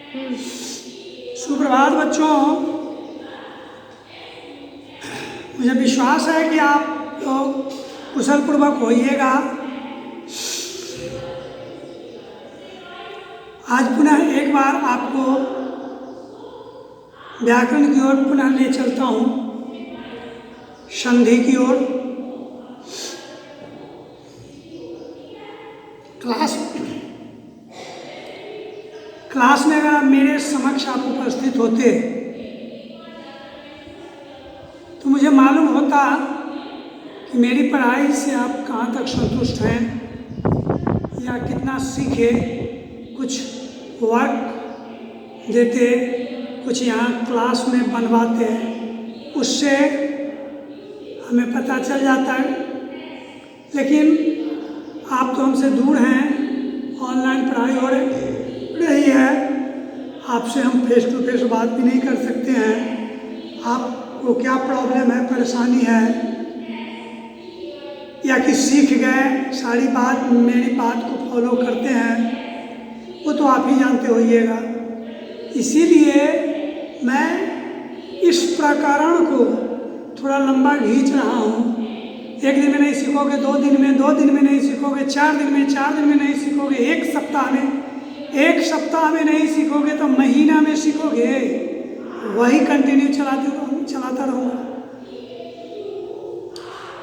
सुप्रभात बच्चों, मुझे विश्वास है कि आप लोग कुशल पूर्वक होइएगा। आज पुनः एक बार आपको व्याकरण की ओर पुनः ले चलता हूँ, संधि की ओर। क्लास में अगर मेरे समक्ष आप उपस्थित होते तो मुझे मालूम होता कि मेरी पढ़ाई से आप कहाँ तक संतुष्ट हैं या कितना सीखे। कुछ वर्क देते, कुछ यहाँ क्लास में बनवाते हैं, उससे हमें पता चल जाता है। लेकिन आप तो हमसे दूर हैं, ऑनलाइन पढ़ाई हो रही है, आपसे हम फेस टू फेस बात भी नहीं कर सकते हैं। आपको क्या प्रॉब्लम है, परेशानी है, या कि सीख गए सारी बात, मेरी बात को फॉलो करते हैं, वो तो आप ही जानते होइएगा। इसीलिए मैं इस प्रकरण को थोड़ा लंबा खींच रहा हूँ। एक दिन में नहीं सीखोगे, 2 दिन में, 2 दिन में नहीं सीखोगे, 4 दिन में, 4 दिन में नहीं सीखोगे, एक सप्ताह में नहीं सीखोगे तो महीना में सीखोगे। वही कंटिन्यू चलाता रहूँगा।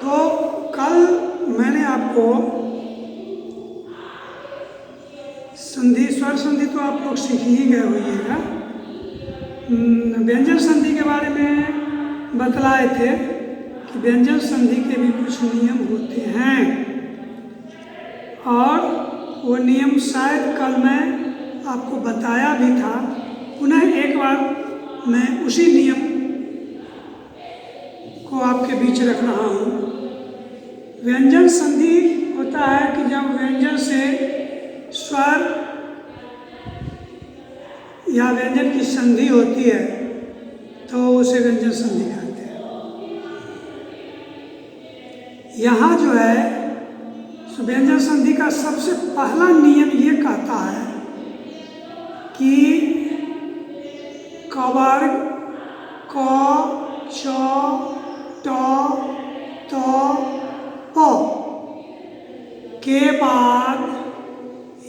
तो कल मैंने आपको संधि, स्वर संधि तो आप लोग सीख ही गए होइएगा। व्यंजन संधि के बारे में बतलाए थे कि व्यंजन संधि के भी कुछ नियम होते हैं, और वो नियम शायद कल मैं आपको बताया भी था। पुनः एक बार मैं उसी नियम को आपके बीच रख रहा हूँ। व्यंजन संधि होता है कि जब व्यंजन से स्वर या व्यंजन की संधि होती है तो उसे व्यंजन संधि कहते हैं। यहाँ जो है व्यंजन संधि का सबसे पहला नियम ये कहता है कि क वर्ग, क, च, ट, त, प के बाद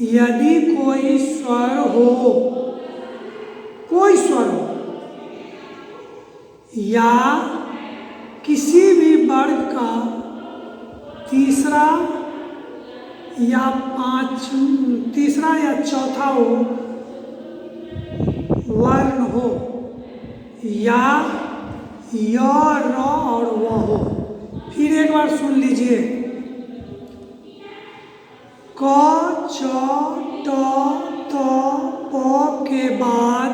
यदि कोई स्वर हो, या किसी भी वर्ग का तीसरा या चौथा वर्ण हो, या य, र और व हो। फिर एक बार सुन लीजिए, क, च, ट, त, प के बाद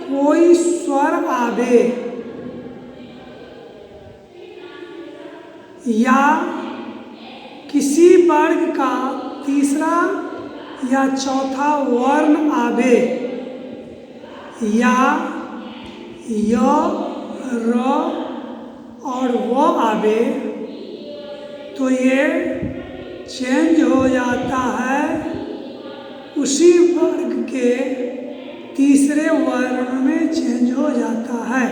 कोई स्वर आवे, या किसी वर्ग का तीसरा या चौथा वर्ण आवे, या य, र और वो आवे, तो ये चेंज हो जाता है उसी वर्ग के तीसरे वर्ण में चेंज हो जाता है।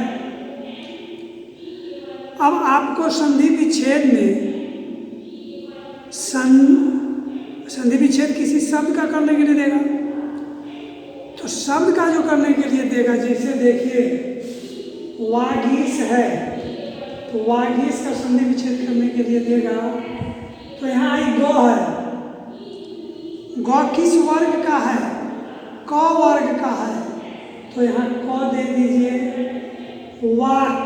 अब आपको संधि विच्छेद में संधि विच्छेद किसी शब्द का करने के लिए देगा, तो शब्द का जो करने के लिए देगा, जैसे देखिए वागीश है, तो वागीश का संधि विच्छेद करने के लिए देगा। तो यहाँ आई ग है, ग किस वर्ग का है, क वर्ग का है, तो यहाँ क दे दीजिए। वाक,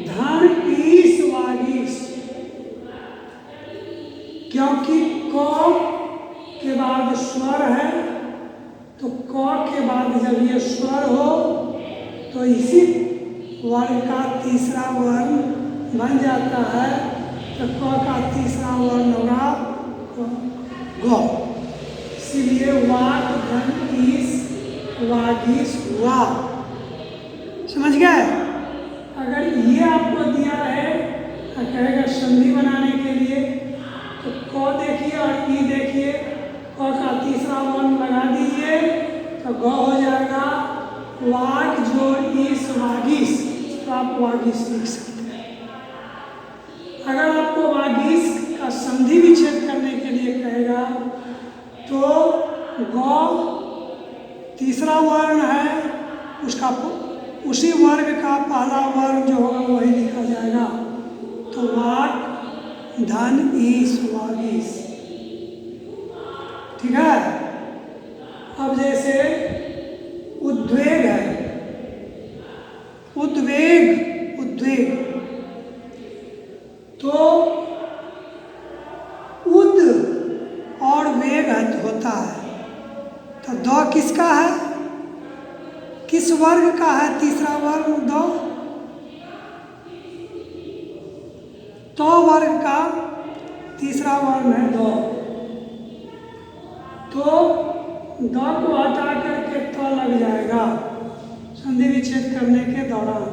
धन ईश वागीश, क्योंकि क के बाद स्वर है, तो क के बाद जब ये स्वर हो तो इसी वर्ग का तीसरा वर्ण बन जाता है। तो क का तीसरा वर्ण होगा ग। इसीलिए वाक, धन ईश वागीश हुआ। समझ गए? अगर ये आपको दिया है तो कहेगा संधि बनाने के लिए, तो क देखिए और ई देखिए, क का तीसरा तीसरा वर्ण लगा दीजिए तो ग हो जाएगा वाग जोड़ ईस वागीस, तो आप वागीस लिख सकते हैं। अगर आपको वागीस का संधि विच्छेद करने के लिए कहेगा तो ग तीसरा वर्ण है, उसका उसी वर्ग का पहला वर्ण जो होगा वही लिखा जाएगा, तो वाग धन ईस वागीस। ठीक है। अब जैसे उद्वेग है, उद्वेग उद्वेग, तो उद और वेग होता है, तो द किसका है, किस वर्ग का है तीसरा वर्ण द, तो वर्ग का तीसरा वर्ण है द, तो द को हटा करके तो लग जाएगा संधि विच्छेद करने के दौरान।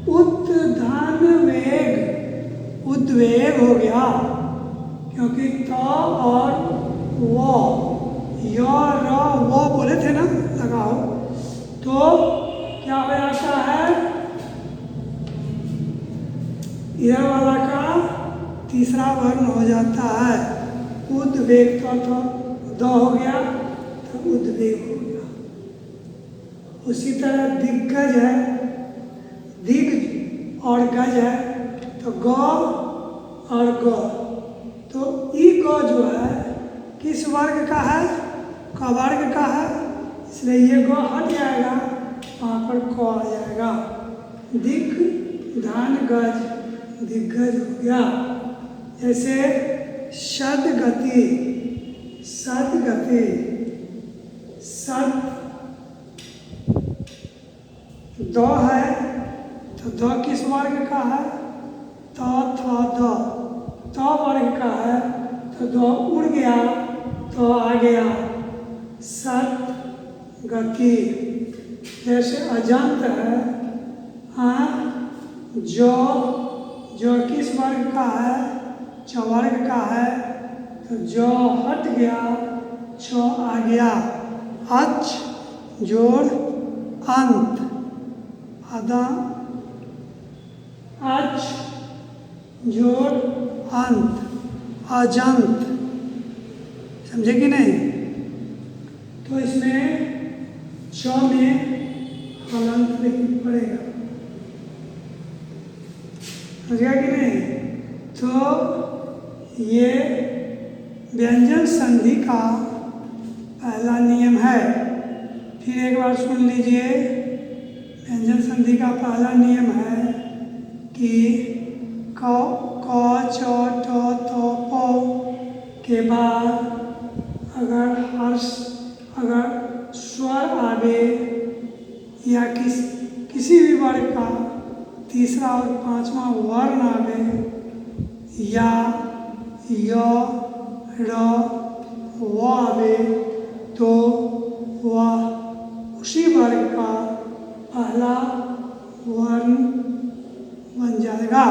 उद्धान वेग उद्वेग हो गया, क्योंकि त और वो य र वो बोले थे ना लगाओ, तो क्या हो जाता है, इधर वाला का तीसरा वर्ण हो जाता है उद्वेग, तो द हो गया तो उद्वेग हो गया। उसी तरह दिग्गज है, दिग और गज है, तो ग और ग, तो ई ग जो है किस वर्ग का है, क वर्ग का है, इसलिए ये ग हट जाएगा, वहाँ पर क आ जाएगा। दिग धान गज, दिग्गज हो गया। जैसे सदगति, सदगति, सद द है, तो द किस वर्ग का है, त थ द, त वर्ग का है, तो द उड़ गया तो आ गया सत गति। जैसे अजंत है, जो किस वर्ग का है, च वर्ग का है, तो जो हट गया छ आ गया, अच जोड़ अंत, आधा अच जोड़ अंत, अजंत, समझे कि नहीं। तो इसमें च में हलंत लिखना पड़ेगा, समझा कि नहीं। तो ये व्यंजन संधि का पहला नियम है। फिर एक बार सुन लीजिए, व्यंजन संधि का पहला नियम है कि क च ट त प के बाद अगर स्वर आवे या किसी भी वर्ग का तीसरा और पांचवा वर्ण आवे, या य र व आवे, तो वह उसी वर्ग का पहला वर्ण बन जाएगा।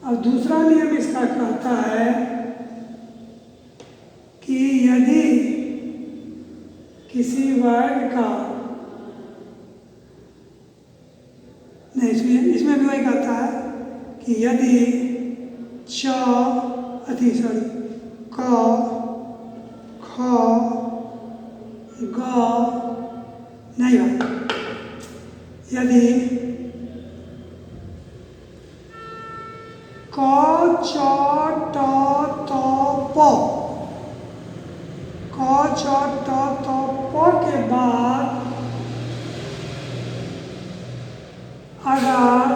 अब दूसरा नियम इसका कहता है कि यदि किसी वर्ग का, नहीं इसमें भी वही कहता है कि यदि क ख ग, नहीं भाई, यदि क च ट त प, क च ट त प के बाद अगर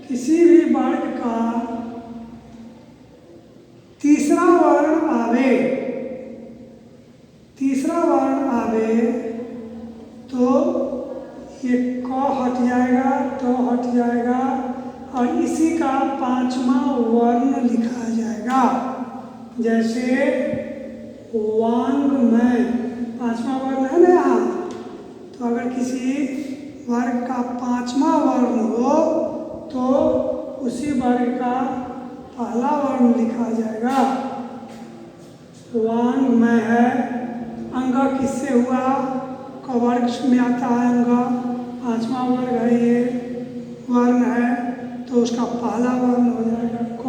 किसी भी वर्ग का तीसरा वर्ण आवे तो ये क हट जाएगा, तो हट जाएगा, और इसी का पांचवा वर्ण लिखा जाएगा। जैसे वांग में पांचवा वर्ण है ना यहाँ, तो अगर किसी वर्ग का 5वां वर्ण हो तो उसी वर्ग का पहला वर्ण लिखा जाएगा। वांग में है, अंग किससे हुआ, क वर्ग में आता है अंग, 5वां वर्ग है, ये वर्ण है तो उसका पहला वर्ण हो जाएगा क।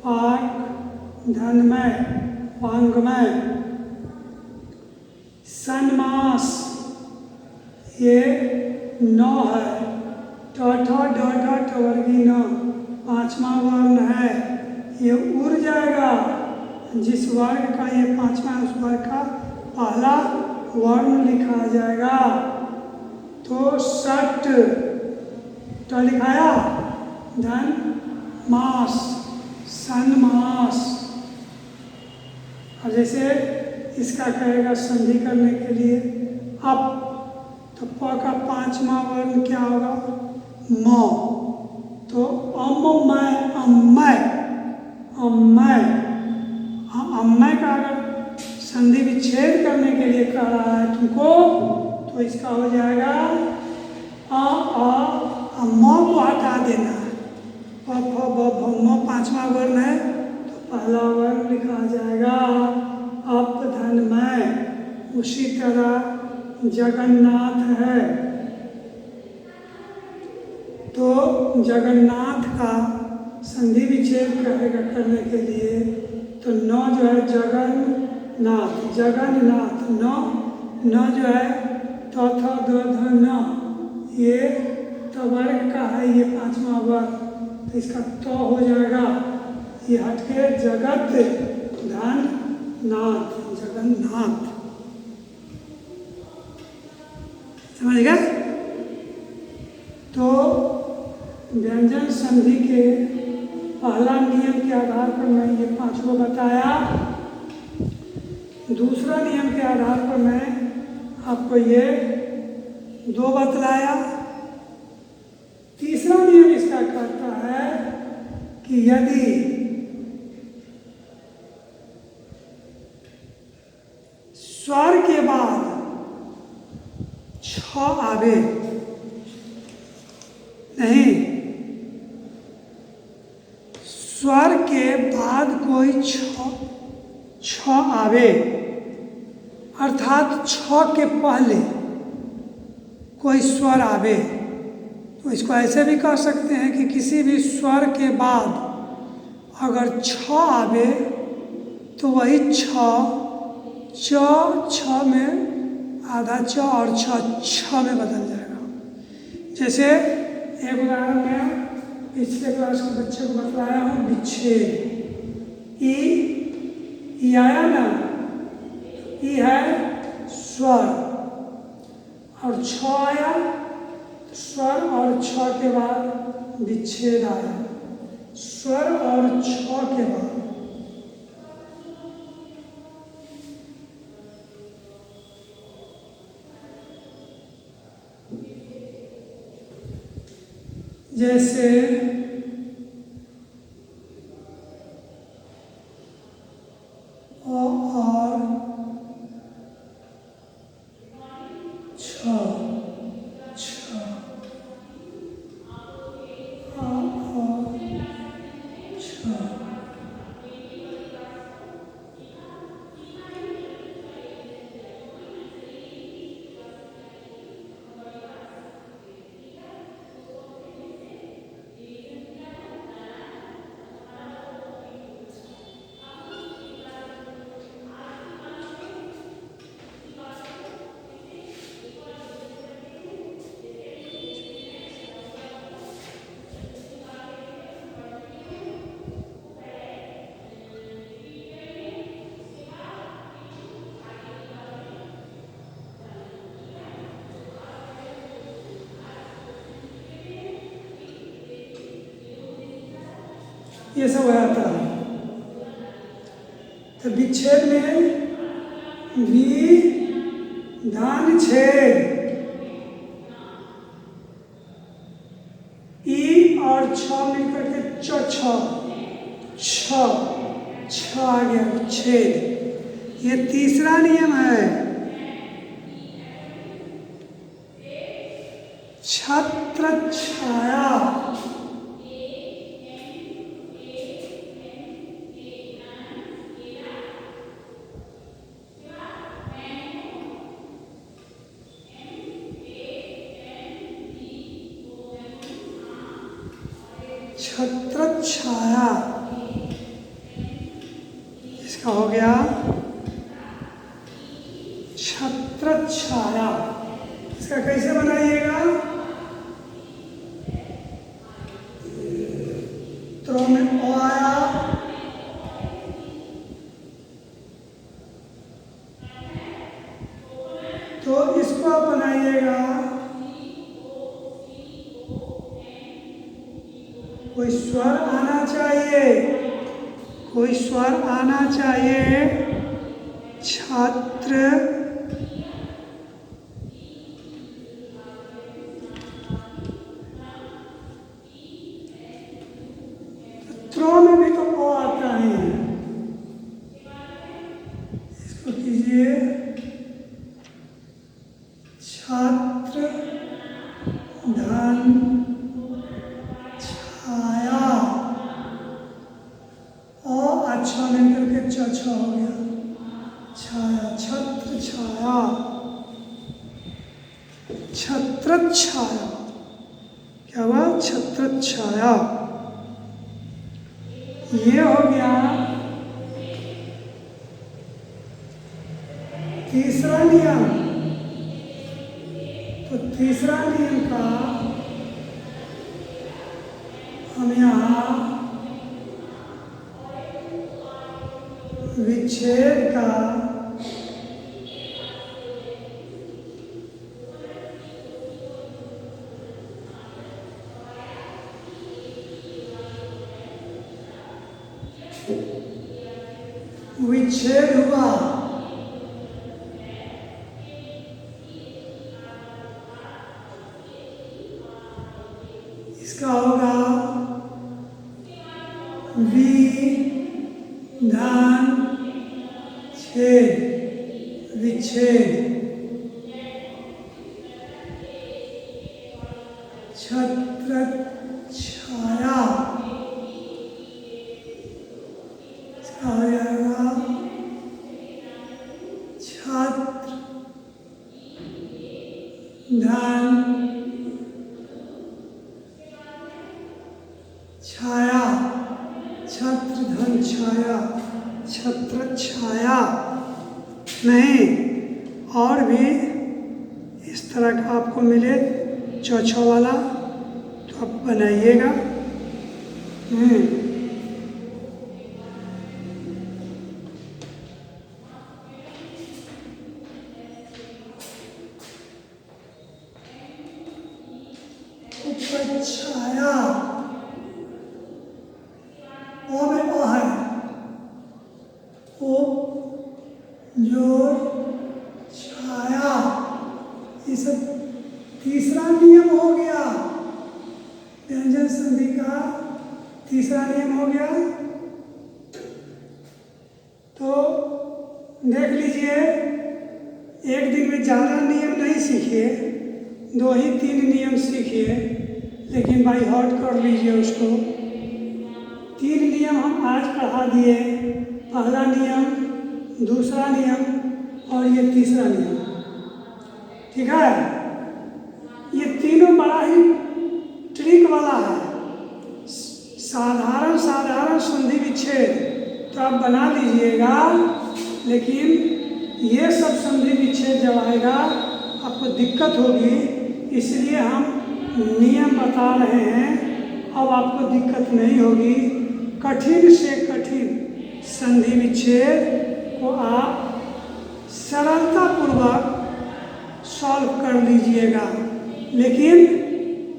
वाक धनमय, वांगमय। सन्मास ये 9 है, ट वर्गी 9, 5वां वर्ण है, ये उड़ जाएगा। जिस वर्ग का ये 5वां उस वर्ग का पहला वर्ण लिखा जाएगा। तो सट ट लिखाया, धन मास, सन्मास। और जैसे इसका कहेगा संधि करने के लिए अप, तो प का 5वां वर्ण क्या होगा, म। तो अम्मय, अम्मय, अम्मय। अम्मय का अगर संधि विच्छेद करने के लिए कह रहा है तुमको तो इसका हो जाएगा म को हटा देना है, प फ ब भ म 5वां वर्ण है तो पहला वर्ण लिखा जाएगा अप धनमय। उसी तरह जगन्नाथ है तो जगन्नाथ का संधि विच्छेद करेगा करने के लिए तो न जो है जगन्नाथ, जगन्नाथ न जो है थ थ द ध न, ये तो वर्ग का है, ये 5वां वर्ग तो इसका तो हो जाएगा, ये हटके जगत धन नाथ, जगन्नाथ। समझ गए? तो व्यंजन संधि के पहला नियम के आधार पर मैं ये 5 को बताया। दूसरा नियम के आधार पर मैं आपको ये 2 बतलाया। तीसरा नियम इसका कहता है कि यदि स्वर के बाद छ आवे, नहीं, स्वर के बाद कोई छ आवे अर्थात छ के पहले कोई स्वर आवे तो इसको ऐसे भी कह सकते हैं कि किसी भी स्वर के बाद अगर छ आवे तो वही छ में आधा छ और छ में बदल जाएगा। जैसे एक उदाहरण मैं पिछले क्लास के बच्चे को बतलाया हूँ, विच्छेद। ई आया ना, ई है स्वर और छ आया, स्वर और छ के बाद विच्छेद आया, स्वर और छ के बाद। जैसे और छ, ये सब आता है। तो विच्छेद में विधान छेद, ई और छ मिलकर के छ आ गया छेद। ये तीसरा नियम है। छत्रछाया, छत्रछाया, इसका हो गया छत्रछाया। इसका कैसे बनाइएगा? त्रो में ओ आया, तो इसको आप बनाइएगा, कोई स्वर आना चाहिए, कोई स्वर आना चाहिए। छात्र, त्रो में भी तो ओ आता है, इसको कीजिए छात्र धन छाया, ओ अच्छा मिलकर के छा हो गया, छाया, छत्र छाया, छत्रछाया, क्या हुआ? छत्रछाया। ये हो गया तीसरा नियम। तो तीसरा नियम का हम यहाँ विच्छेद का विच्छेद हुआ, इसका होगा विधान छेद, विच्छेद, छत्रछाया, इसका हो जाएगा छत्र धन छाया, छत्र धन छाया, छत्रछाया। नहीं, और भी इस तरह का आपको मिले चौछा वाला तो आप बनाइएगा। छाया, ओ में ओ है, ओ जोर छाया, ये सब तीसरा नियम हो गया, व्यंजन संधि का तीसरा नियम हो गया। तो देख लीजिए, एक दिन में ज़्यादा नियम नहीं सीखिए, 2 ही 3 नियम सीखिए, लेकिन बाई हार्ट कर लीजिए उसको। 3 नियम हम आज पढ़ा दिए, पहला नियम, दूसरा नियम और ये तीसरा नियम, ठीक है? ये तीनों बड़ा ही ट्रिक वाला है। साधारण संधि विच्छेद तो आप बना लीजिएगा, लेकिन ये सब संधि विच्छेद जब आएगा आपको दिक्कत होगी, इसलिए हम नियम बता रहे हैं। अब आपको दिक्कत नहीं होगी। कठिन से कठिन संधि विच्छेद को आप सरलतापूर्वक सॉल्व कर लीजिएगा, लेकिन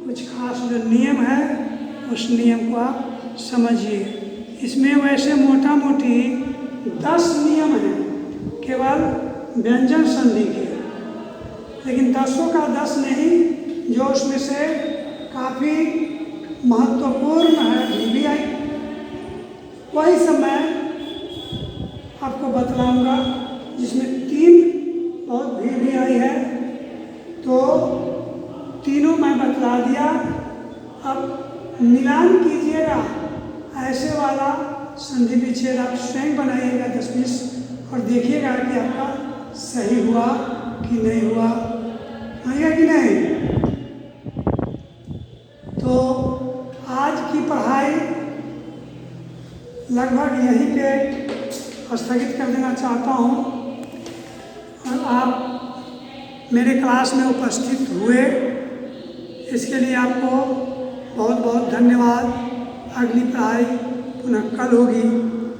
कुछ खास जो नियम है उस नियम को आप समझिए। इसमें वैसे मोटा मोटी 10 नियम हैं केवल व्यंजन संधि के, लेकिन 10 का 10 नहीं, जो उसमें से काफ़ी महत्वपूर्ण है VVI, वही सब मैं आपको बतलाऊंगा, जिसमें 3 बहुत VVI है। तो तीनों मैं बतला दिया। अब मिलान कीजिएगा, ऐसे वाला संधि विच्छेद आप स्वयं बनाइएगा 10-20 और देखिएगा कि आपका सही हुआ कि नहीं हुआ, आएगा कि नहीं। तो आज की पढ़ाई लगभग यहीं पे स्थगित कर देना चाहता हूँ और आप मेरे क्लास में उपस्थित हुए इसके लिए आपको बहुत बहुत धन्यवाद। अगली पढ़ाई पुनः कल होगी।